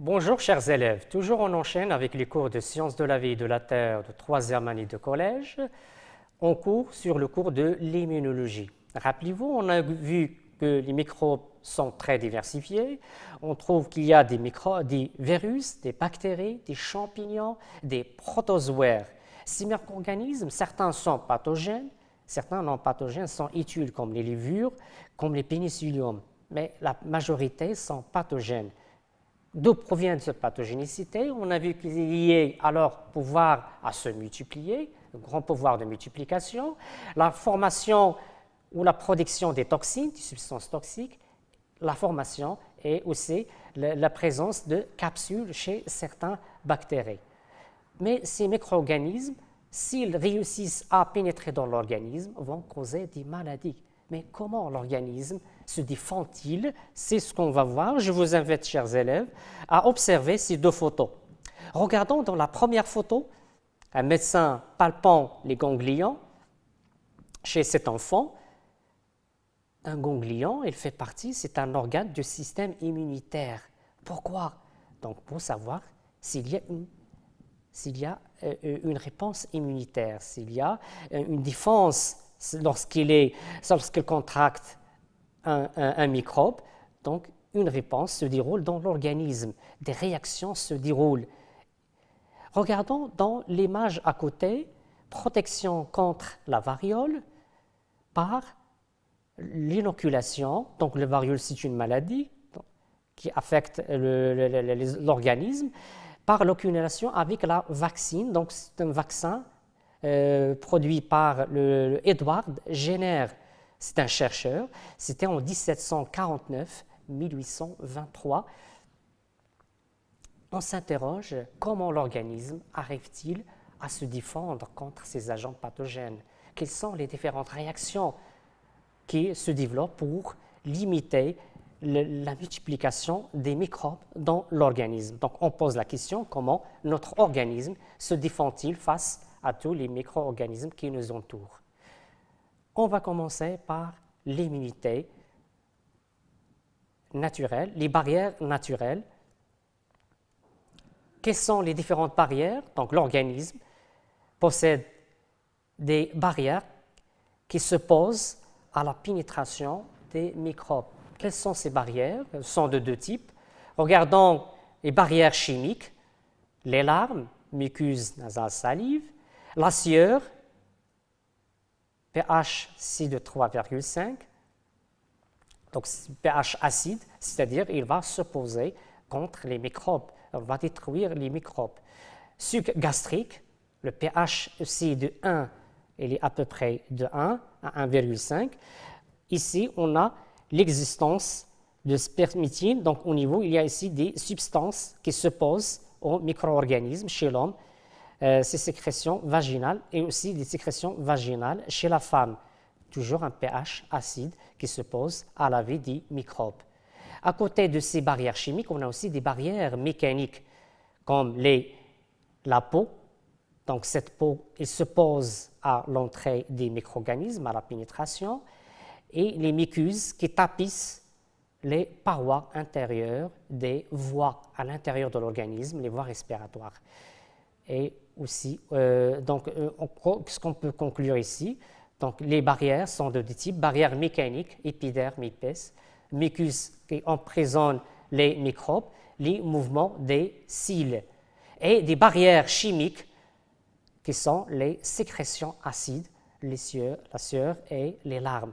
Bonjour chers élèves, toujours on enchaîne avec les cours de sciences de la vie et de la Terre de 3e année de collège. On court sur le cours de l'immunologie. Rappelez-vous, on a vu que les microbes sont très diversifiés. On trouve qu'il y a des virus, des bactéries, des champignons, des protozoaires. Ces micro-organismes, certains sont pathogènes, certains non pathogènes sont utiles comme les levures, comme les pénicilliums, mais la majorité sont pathogènes. D'où provient cette pathogénicité? On a vu qu'il y a alors pouvoir à se multiplier, un grand pouvoir de multiplication, la formation ou la production des toxines, des substances toxiques, la formation et aussi la présence de capsules chez certains bactéries. Mais ces micro-organismes, s'ils réussissent à pénétrer dans l'organisme, vont causer des maladies. Mais comment l'organisme se défend-il? C'est ce qu'on va voir. Je vous invite, chers élèves, à observer ces deux photos. Regardons dans la première photo, un médecin palpant les ganglions chez cet enfant. Un ganglion, il fait partie, c'est un organe du système immunitaire. Pourquoi? Donc, pour savoir s'il y a une réponse immunitaire, s'il y a une défense lorsqu'il contracte un microbe, donc une réponse se déroule dans l'organisme, des réactions se déroulent. Regardons dans l'image à côté, protection contre la variole par l'inoculation. Donc la variole, c'est une maladie qui affecte l'organisme, par l'inoculation avec la vaccine. Donc c'est un vaccin produit par Edward Jenner. C'est un chercheur. C'était en 1749-1823. On s'interroge comment l'organisme arrive-t-il à se défendre contre ces agents pathogènes? Quelles sont les différentes réactions qui se développent pour limiter la multiplication des microbes dans l'organisme? Donc on pose la question, comment notre organisme se défend-il face à tous les micro-organismes qui nous entourent. On va commencer par l'immunité naturelle, les barrières naturelles. Quelles sont les différentes barrières? Donc l'organisme possède des barrières qui se posent à la pénétration des microbes. Quelles sont ces barrières? Elles sont de deux types. Regardons les barrières chimiques, les larmes, muqueuse nasale, salive, la sueur, pH C de 3,5, donc pH acide, c'est-à-dire il va s'opposer contre les microbes, il va détruire les microbes. Suc gastrique, le pH C de 1, il est à peu près de 1 à 1,5. Ici, on a l'existence de spermidine, donc au niveau, il y a ici des substances qui s'opposent aux micro-organismes chez l'homme. Ces sécrétions vaginales et aussi des sécrétions vaginales chez la femme. Toujours un pH acide qui se pose à la vie des microbes. À côté de ces barrières chimiques, on a aussi des barrières mécaniques comme la peau. Donc cette peau elle se pose à l'entrée des micro-organismes, à la pénétration, et les muqueuses qui tapissent les parois intérieures des voies à l'intérieur de l'organisme, les voies respiratoires. Et aussi, ce qu'on peut conclure ici, donc les barrières sont de deux types, barrières mécaniques, épiderme épaisse, muqueuse qui emprisonne les microbes, les mouvements des cils, et des barrières chimiques qui sont les sécrétions acides, la sueur et les larmes.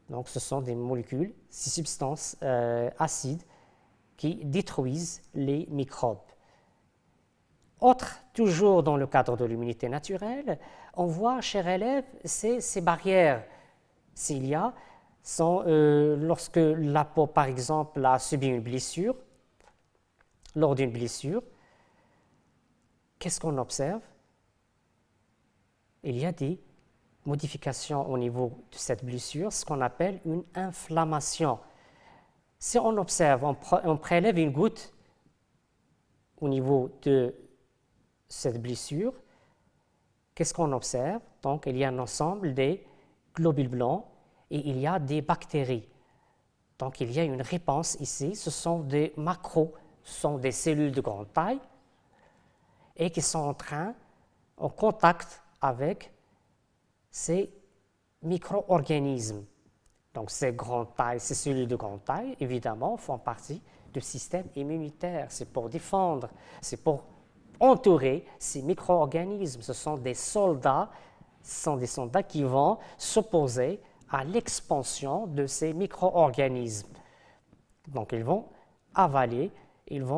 Donc ce sont des molécules, ces substances acides qui détruisent les microbes. Toujours dans le cadre de l'immunité naturelle, on voit, chers élèves, ces barrières, s'il y a, sont lorsque la peau, par exemple, a subi une blessure, lors d'une blessure, qu'est-ce qu'on observe? Il y a des modifications au niveau de cette blessure, ce qu'on appelle une inflammation. Si on observe, on prélève une goutte au niveau de cette blessure, qu'est-ce qu'on observe? Donc, il y a un ensemble des globules blancs et il y a des bactéries. Donc, il y a une réponse ici. Ce sont des sont des cellules de grande taille et qui sont en contact avec ces micro-organismes. Donc ces grandes tailles, ces cellules de grande taille, évidemment, font partie du système immunitaire. C'est pour défendre, c'est pour entourer ces micro-organismes. Ce sont des soldats qui vont s'opposer à l'expansion de ces micro-organismes. Donc ils vont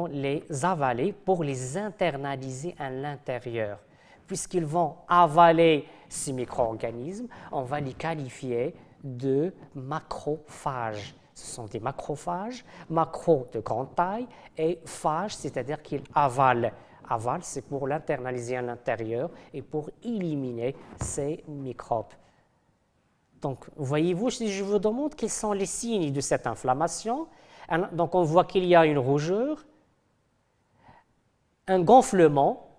les avaler pour les internaliser à l'intérieur. Puisqu'ils vont avaler ces micro-organismes, on va les qualifier de macrophages. Ce sont des macrophages, macro de grande taille et phage, c'est-à-dire qu'ils avalent. Aval, c'est pour l'internaliser à l'intérieur et pour éliminer ces microbes. Donc, voyez-vous, si je vous demande quels sont les signes de cette inflammation, donc on voit qu'il y a une rougeur, un gonflement,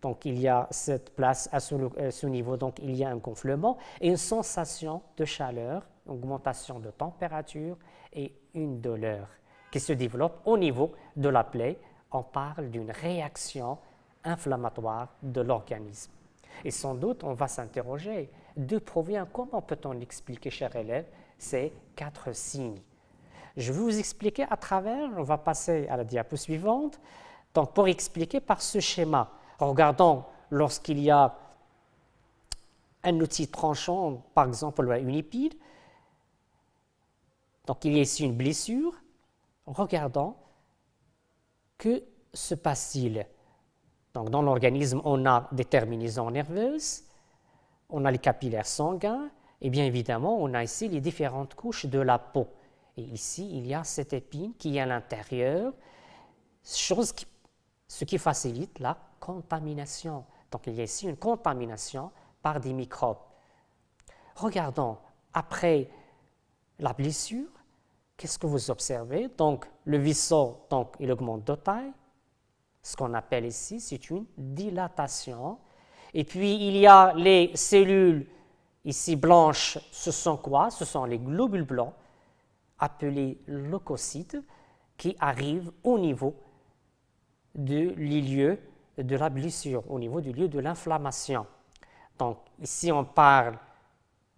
donc il y a cette place à ce niveau, donc il y a un gonflement, et une sensation de chaleur, augmentation de température et une douleur qui se développe au niveau de la plaie. On parle d'une réaction inflammatoire de l'organisme. Et sans doute, on va s'interroger, d'où provient, comment peut-on expliquer, chers élèves, ces 4 signes? Je vais vous expliquer à travers, on va passer à la diapo suivante, donc pour expliquer par ce schéma. Regardons, lorsqu'il y a un outil tranchant, par exemple une épine, donc il y a ici une blessure, regardons, que se passe-t-il? Donc, dans l'organisme, on a des terminaisons nerveuses, on a les capillaires sanguins, et bien évidemment, on a ici les différentes couches de la peau. Et ici, il y a cette épine qui est à l'intérieur, ce qui facilite la contamination. Donc, il y a ici une contamination par des microbes. Regardons, après la blessure, qu'est-ce que vous observez? Donc, le vaisseau, donc, il augmente de taille. Ce qu'on appelle ici, c'est une dilatation. Et puis, il y a les cellules ici blanches. Ce sont quoi? Ce sont les globules blancs, appelés leucocytes, qui arrivent au niveau du lieu de la blessure, au niveau du lieu de l'inflammation. Donc, ici, on parle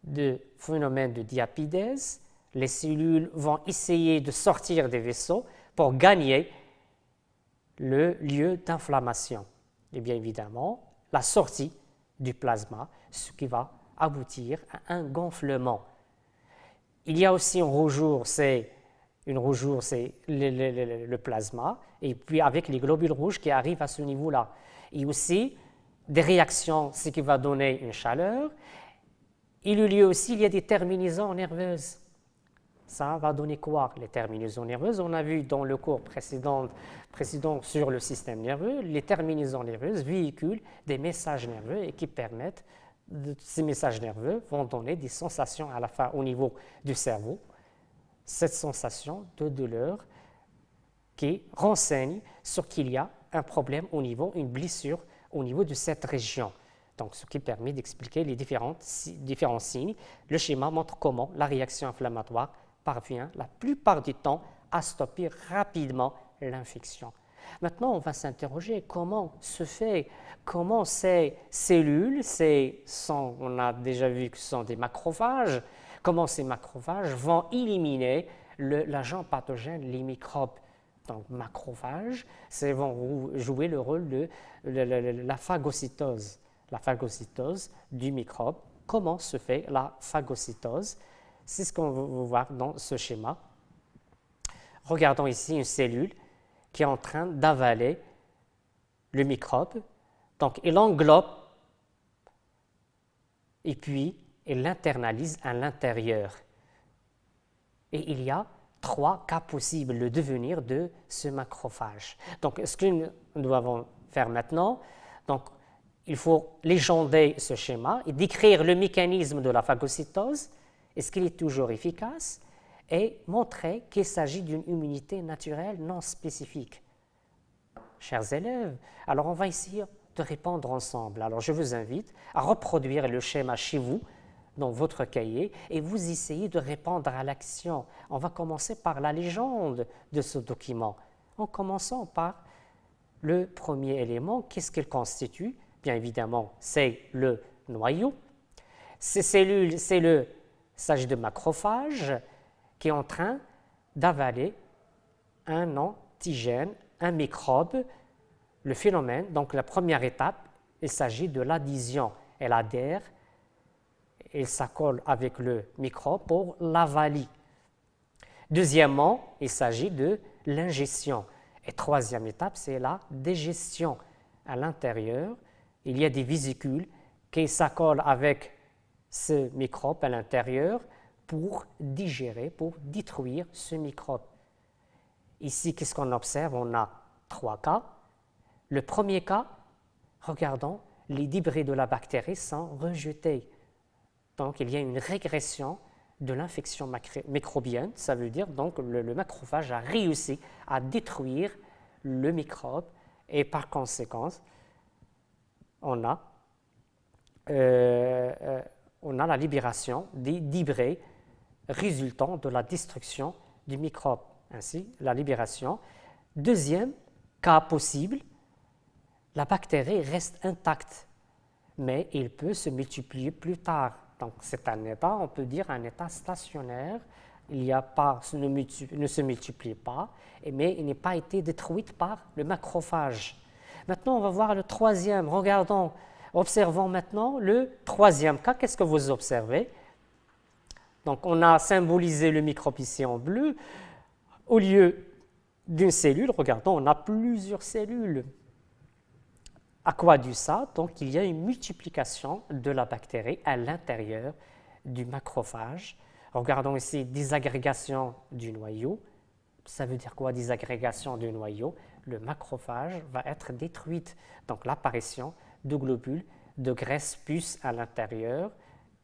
de phénomène de diapidèse. Les cellules vont essayer de sortir des vaisseaux pour gagner le lieu d'inflammation. Et bien évidemment, la sortie du plasma, ce qui va aboutir à un gonflement. Il y a aussi une rougeur, c'est le plasma, et puis avec les globules rouges qui arrivent à ce niveau-là. Et aussi des réactions, ce qui va donner une chaleur. Il y a des terminaisons nerveuses. Ça va donner quoi, les terminaisons nerveuses? On a vu dans le cours précédent sur le système nerveux, les terminaisons nerveuses véhiculent des messages nerveux et qui permettent, ces messages nerveux vont donner des sensations à la fin au niveau du cerveau. Cette sensation de douleur qui renseigne sur qu'il y a un problème une blessure au niveau de cette région. Donc, ce qui permet d'expliquer les différents signes. Le schéma montre comment la réaction inflammatoire parvient la plupart du temps à stopper rapidement l'infection. Maintenant, on va s'interroger comment ces cellules, on a déjà vu que ce sont des macrophages, comment ces macrophages vont éliminer l'agent pathogène, les microbes. Donc, macrophages, vont jouer le rôle de la phagocytose. La phagocytose du microbe. Comment se fait la phagocytose? C'est ce qu'on va voir dans ce schéma. Regardons ici une cellule qui est en train d'avaler le microbe. Donc, il englobe et puis il l'internalise à l'intérieur. Et il y a 3 cas possibles de devenir de ce macrophage. Donc, ce que nous devons faire maintenant, donc, il faut légender ce schéma et décrire le mécanisme de la phagocytose. Est-ce qu'il est toujours efficace? Et montrer qu'il s'agit d'une immunité naturelle non spécifique. Chers élèves, alors on va essayer de répondre ensemble. Alors je vous invite à reproduire le schéma chez vous, dans votre cahier, et vous essayez de répondre à l'action. On va commencer par la légende de ce document. en commençant par le premier élément. Qu'est-ce qu'il constitue? Bien évidemment, c'est le noyau. Ces cellules, il s'agit de macrophages qui est en train d'avaler un antigène, un microbe. Le phénomène, donc la première étape, il s'agit de l'adhésion. Elle adhère, elle s'accole avec le microbe pour l'avaler. Deuxièmement, il s'agit de l'ingestion. Et troisième étape, c'est la digestion. À l'intérieur, il y a des vésicules qui s'accolent avec ce microbe à l'intérieur pour digérer, pour détruire ce microbe. Ici, qu'est-ce qu'on observe? On a 3 cas. Le premier cas, regardons, les débris de la bactérie sont rejetés. Donc, il y a une régression de l'infection microbienne. Ça veut dire donc le macrophage a réussi à détruire le microbe et par conséquent, on a la libération des débris résultant de la destruction du microbe. Ainsi, la libération. Deuxième cas possible, la bactérie reste intacte, mais il peut se multiplier plus tard. Donc, c'est un état, on peut dire un état stationnaire. Il ne se multiplie pas, mais il n'a pas été détruit par le macrophage. Maintenant, on va voir le troisième. Observons maintenant le troisième cas. Qu'est-ce que vous observez? Donc, on a symbolisé le microbe ici en bleu. Au lieu d'une cellule, regardons, on a plusieurs cellules. À quoi dû ça? Donc, il y a une multiplication de la bactérie à l'intérieur du macrophage. Regardons ici désagrégation du noyau. Ça veut dire quoi, désagrégation du noyau? Le macrophage va être détruit. Donc, l'apparition de globules de graisse puce à l'intérieur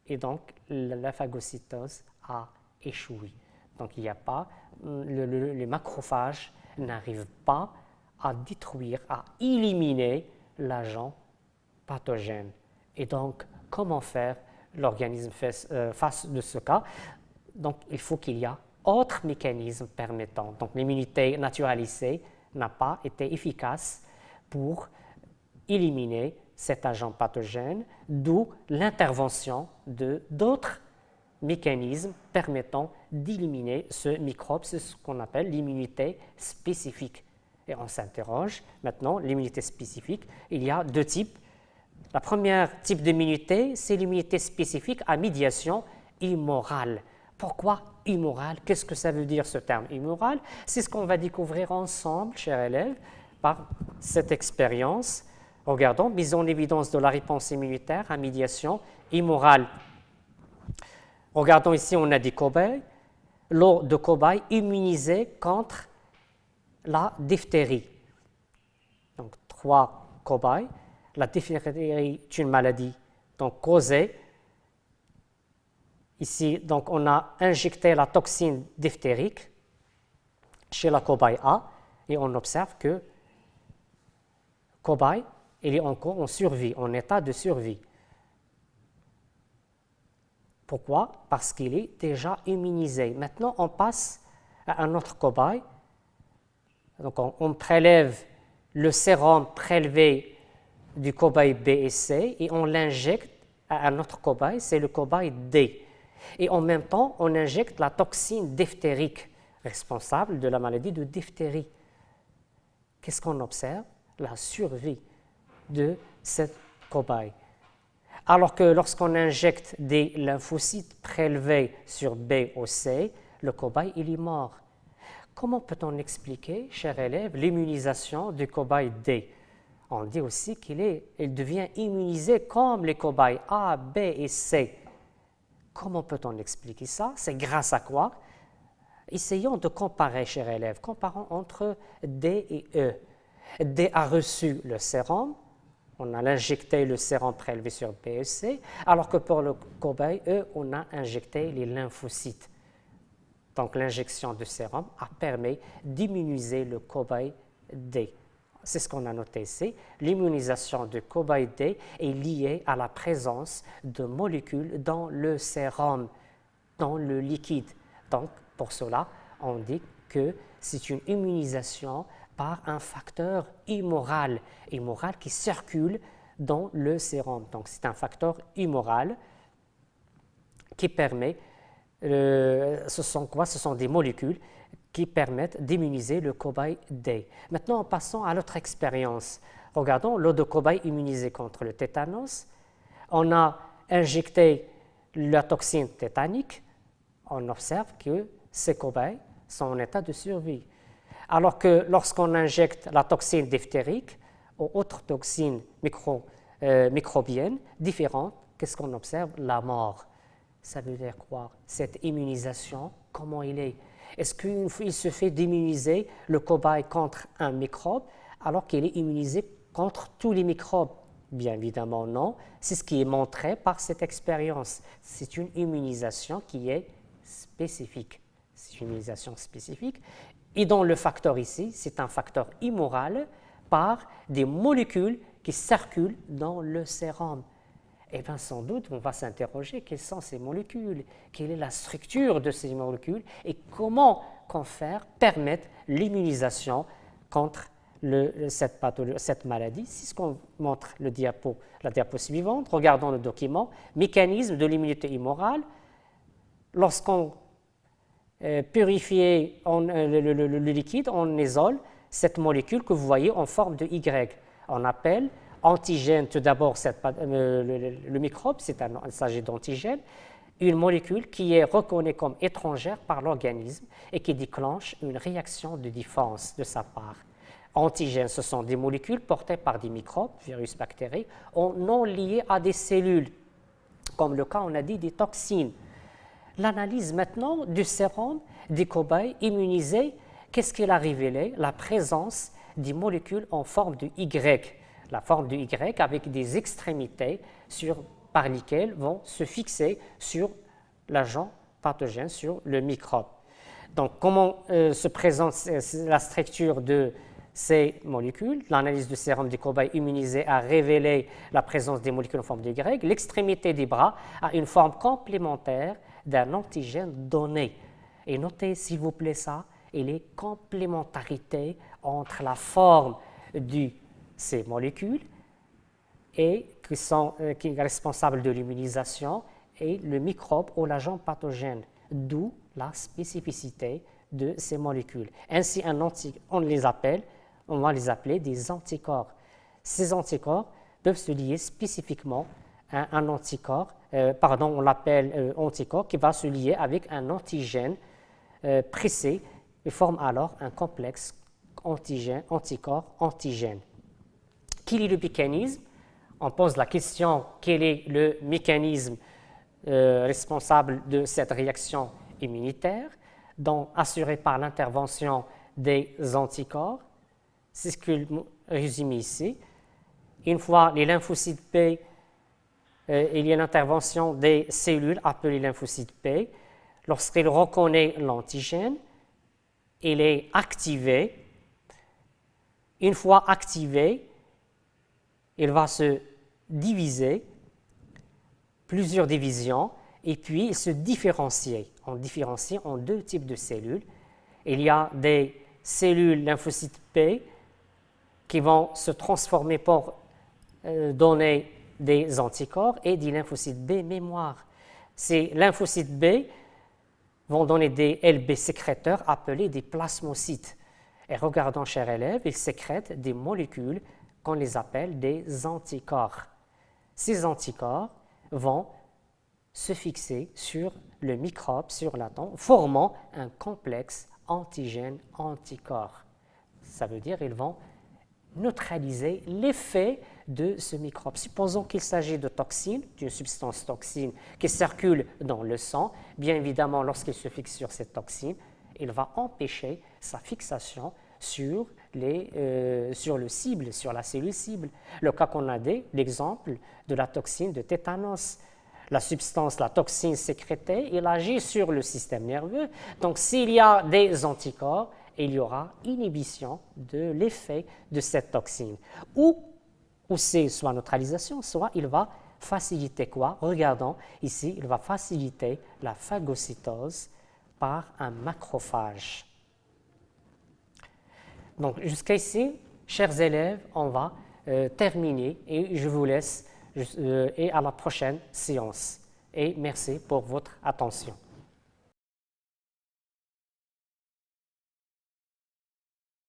et donc la phagocytose a échoué. Donc, il n'y a pas, les macrophages n'arrivent pas à détruire, à éliminer l'agent pathogène. Et donc, comment faire? L'organisme face de ce cas. Donc, il faut qu'il y ait autre mécanisme permettant. Donc, l'immunité naturalisée n'a pas été efficace pour éliminer cet agent pathogène, d'où l'intervention d'autres mécanismes permettant d'éliminer ce microbe. C'est ce qu'on appelle l'immunité spécifique. Et on s'interroge maintenant, l'immunité spécifique, il y a 2 types. La première type d'immunité, c'est l'immunité spécifique à médiation immorale. Pourquoi immorale? Qu'est-ce que ça veut dire ce terme immoral? C'est ce qu'on va découvrir ensemble, chers élèves, par cette expérience. Regardons, mise en évidence de la réponse immunitaire à médiation immorale. Regardons ici, on a des cobayes. Lot de cobayes immunisés contre la diphtérie. Donc, 3 cobayes. La diphtérie est une maladie donc causée. Ici, donc, on a injecté la toxine diphtérique chez la cobaye A et on observe que cobaye, il est encore en survie, en état de survie. Pourquoi? Parce qu'il est déjà immunisé. Maintenant, on passe à un autre cobaye. Donc, on prélève le sérum prélevé du cobaye B et C et on l'injecte à un autre cobaye, c'est le cobaye D. Et en même temps, on injecte la toxine diphtérique responsable de la maladie de diphtérie. Qu'est-ce qu'on observe? La survie de cette cobaye. Alors que lorsqu'on injecte des lymphocytes prélevés sur B ou C, le cobaye il est mort. Comment peut-on expliquer, chers élèves, l'immunisation du cobaye D? On dit aussi qu'il devient immunisé comme les cobayes A, B et C. Comment peut-on expliquer ça? C'est grâce à quoi? Essayons de comparer, chers élèves. Comparons entre D et E. D a reçu le sérum, on a injecté le sérum prélevé sur B et C, alors que pour le cobaye E, on a injecté les lymphocytes. Donc l'injection de sérum a permis d'immuniser le cobaye D. C'est ce qu'on a noté ici. L'immunisation du cobaye D est liée à la présence de molécules dans le sérum, dans le liquide. Donc, pour cela, on dit que c'est une immunisation par un facteur humoral qui circule dans le sérum. Donc c'est un facteur humoral qui permet, ce sont quoi? Ce sont des molécules qui permettent d'immuniser le cobaye D. Maintenant, passons à l'autre expérience. Regardons l'eau de cobaye immunisée contre le tétanos. On a injecté la toxine tétanique. On observe que ces cobayes sont en état de survie. Alors que lorsqu'on injecte la toxine diphtérique ou autres toxines microbiennes différentes, qu'est-ce qu'on observe? La mort. Ça veut dire quoi? Cette immunisation, comment il est? Est-ce qu'il se fait d'immuniser le cobaye contre un microbe alors qu'il est immunisé contre tous les microbes? Bien évidemment non. C'est ce qui est montré par cette expérience. C'est une immunisation qui est spécifique. C'est une immunisation spécifique. Et dans le facteur ici, c'est un facteur humoral par des molécules qui circulent dans le sérum. Eh bien, sans doute, on va s'interroger quelles sont ces molécules, quelle est la structure de ces molécules et comment permettre l'immunisation contre cette maladie. C'est ce qu'on montre la diapo suivante. Regardons le document. Mécanisme de l'immunité humorale. Lorsqu'on purifie le liquide, on isole cette molécule que vous voyez en forme de Y. On appelle antigène, tout d'abord, le microbe, il s'agit d'antigène, une molécule qui est reconnue comme étrangère par l'organisme et qui déclenche une réaction de défense de sa part. Antigènes, ce sont des molécules portées par des microbes, virus, bactéries, non liées à des cellules, comme le cas, on a dit, des toxines. L'analyse maintenant du sérum des cobayes immunisés, qu'est-ce qu'il a révélé? La présence des molécules en forme de Y. La forme de Y avec des extrémités par lesquelles vont se fixer sur l'agent pathogène, sur le microbe. Donc, comment se présente la structure de ces molécules? L'analyse du sérum des cobayes immunisés a révélé la présence des molécules en forme de Y. L'extrémité des bras a une forme complémentaire d'un antigène donné. Et notez, s'il vous plaît, ça, et les complémentarités entre la forme de ces molécules et qui est responsable de l'immunisation et le microbe ou l'agent pathogène, d'où la spécificité de ces molécules. Ainsi, on va les appeler des anticorps. Ces anticorps peuvent se lier spécifiquement à un anticorps, on l'appelle anticorps, qui va se lier avec un antigène précis et forme alors un complexe anticorps-antigène. Quel est le mécanisme? On pose la question, quel est le mécanisme responsable de cette réaction immunitaire, donc assuré par l'intervention des anticorps? C'est ce que je résume ici. Une fois les lymphocytes B, il y a l'intervention des cellules appelées lymphocytes B. Lorsqu'il reconnaît l'antigène, il est activé. Une fois activé, il va se diviser, plusieurs divisions, et puis se différencier. On différencie en deux types de cellules. Il y a des cellules lymphocytes B qui vont se transformer pour donner des anticorps et des lymphocytes B mémoire. Ces lymphocytes B vont donner des LB sécréteurs appelés des plasmocytes. Et regardons, chers élèves, ils sécrètent des molécules qu'on les appelle des anticorps. Ces anticorps vont se fixer sur le microbe, sur l'atome, formant un complexe antigène-anticorps. Ça veut dire qu'ils vont neutraliser l'effet de ce microbe. Supposons qu'il s'agit de toxines, d'une substance toxine qui circule dans le sang. Bien évidemment, lorsqu'il se fixe sur cette toxine, il va empêcher sa fixation sur le cible, sur la cellule cible. Le cas qu'on a dit, l'exemple de la toxine de tétanos. La substance, la toxine sécrétée, il agit sur le système nerveux. Donc, s'il y a des anticorps, il y aura inhibition de l'effet de cette toxine. Ou c'est soit neutralisation, soit il va faciliter quoi? Regardons ici, il va faciliter la phagocytose par un macrophage. Donc jusqu'à ici, chers élèves, on va terminer et je vous laisse et à la prochaine séance. Et merci pour votre attention.